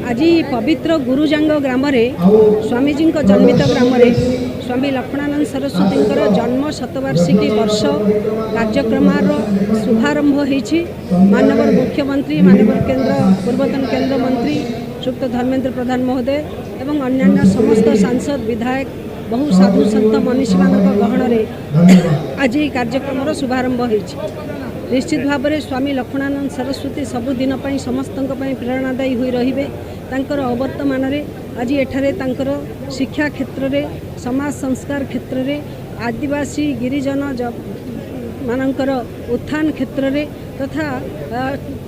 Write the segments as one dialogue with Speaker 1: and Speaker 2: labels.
Speaker 1: आज पवित्र गुरुजांग ग्राम स्वामीजी जन्मित ग्राम स्वामी लक्ष्मणानंद सरस्वती जन्म शतवार्षिकी वर्ष कार्यक्रम शुभारंभ होती। माननीय मुख्यमंत्री माननीय पूर्वतन केंद्र मंत्री श्रीयुक्त धर्मेंद्र प्रधान महोदय एवं अन्यान्य समस्त सांसद विधायक बहु साधु सन्त मनीषी मान गहन आज कार्यक्रम शुभारंभ होती। निश्चित भाव में स्वामी लक्ष्मणानंद सरस्वती सबुदिन समस्त प्रेरणादायी हुई रहिबे। तांकर अवर्तमान आज एठारे तांकर शिक्षा क्षेत्र में समाज संस्कार क्षेत्र में आदिवासी गिरिजन मानकर उत्थान क्षेत्र में तथा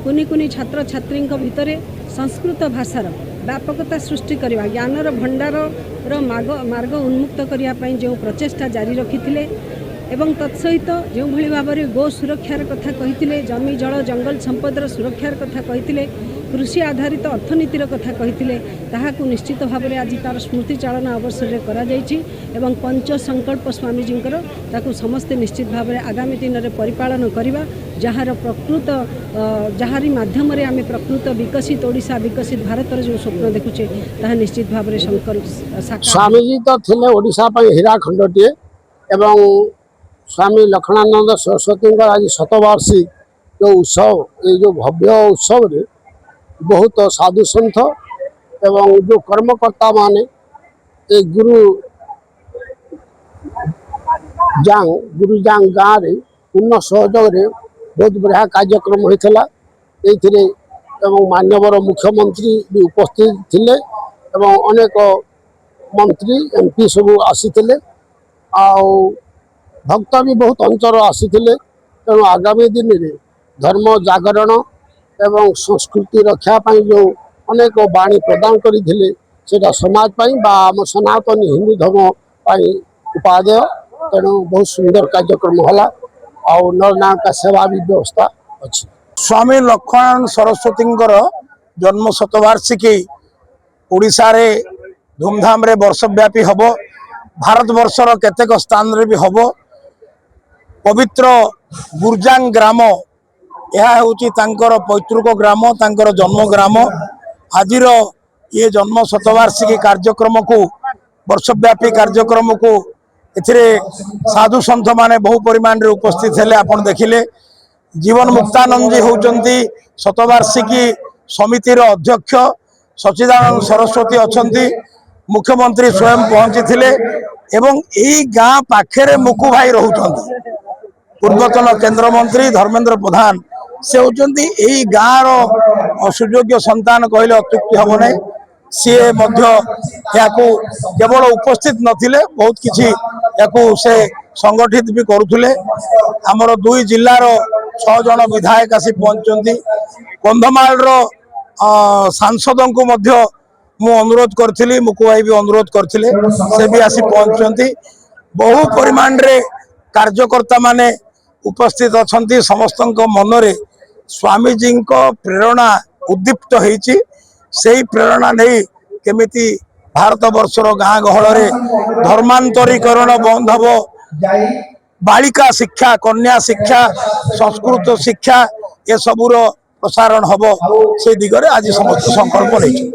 Speaker 1: कुनी कुनी छात्र छात्री भितर संस्कृत भाषार व्यापकता सृष्टि करने ज्ञानर भंडार मार्ग उन्मुक्त करने जो प्रचेषा जारी रखी एवं तत्सहित जो भाव में गो सुरक्षार कथा कही जमी जल जंगल संपदर सुरक्षार कथा कही कृषि आधारित अर्थनीतिर कथा कही निश्चित भाव में आज तार स्मृति चालन अवसर में पंच संकल्प स्वामीजी समस्ते निश्चित भाव में आगामी दिन में परिपालन करवा जार प्रकृत जहारी माध्यम आम प्रकृत विकसित ओडिशा विकसित भारत जो स्वप्न देखुचे ता निश्चित भाव में
Speaker 2: स्वामीजी तो थे ओडिशा हीरा खंडटीए एवं स्वामी लक्ष्मणानंद सरस्वती आज शतवार्षिक जो उत्सव ये जो भव्य उत्सव रे बहुत साधु सन्थ एवं जो कर्मकर्ता माने गुरुजांग गाँव रे पूर्ण सहयोग रे बहुत बढ़िया कार्यक्रम होता। ये माननीय मुख्यमंत्री भी उपस्थित थिले एवं अनेक मंत्री एमपी सब आसी भक्त भी बहुत अंचल आसी तेणु आगामी दिन में धर्म जागरण एवं संस्कृति रक्षा पाई जो अनेक बाणी प्रदान करते सेटा समाज पाई आम सनातन हिंदू धर्म पाई उपादेय तेणु बहुत सुंदर कार्यक्रम होला और नरनारायण का सेवा भी व्यवस्था अच्छी।
Speaker 3: स्वामी लक्ष्मणानंद सरस्वती जन्म शतवार्षिकी ओडिशा रे धूमधाम रे वर्षव्यापी हब। भारत वर्षर केतेक स्थान रे भी हब। पवित्र गुरुजांग ग्राम यह हूँ तांकर पैतृक ग्राम तांकर जन्म ग्राम। आज ये जन्म शतवार्षिकी कार्यक्रम को वर्षव्यापी कार्यक्रम को एथिरे साधु सन्थ माने बहु परिमाण रे उपस्थित हेले आपण देखिले। जीवन मुक्तानंद जी होउचंती शतवार्षिकी समितिर अध्यक्ष। सच्चिदानंद सरस्वती अछंती मुख्यमंत्री स्वयं पहुंची थिले एवं एई गाँ पाखेरे मुकु भाई रहउचंती पूर्वतन केंद्र मंत्री धर्मेंद्र प्रधान से होउचंती एई गाँ रो सुयोग्य संतान कहले अत्युक्ति हबो नै। सी केवल उपस्थित नथिले बहुत किछि याकू से संगठित भी करुले। आमर दुई जिल्लार 6 जन विधायक आसी पहुंचंती। कंधमाल रो सांसद को मध्य मु अनुरोध करथिली मुकु भाई भी अनुरोध करथिले से भी आसी पहुंचंती। बहु परिमाण रे कार्यकर्ता माने उपस्थित अछंती। समस्तक मनरे स्वामीजी प्रेरणा उद्दीप्त होईची। सेही प्रेरणा नहीं केमिति भारत वर्षर गाँ गहल धर्मांतरीकरण बंद हब। बालिका शिक्षा कन्या शिक्षा संस्कृत शिक्षा ये सबूर प्रसारण हब से दिगरे आज समस्त संकल्प नहीं।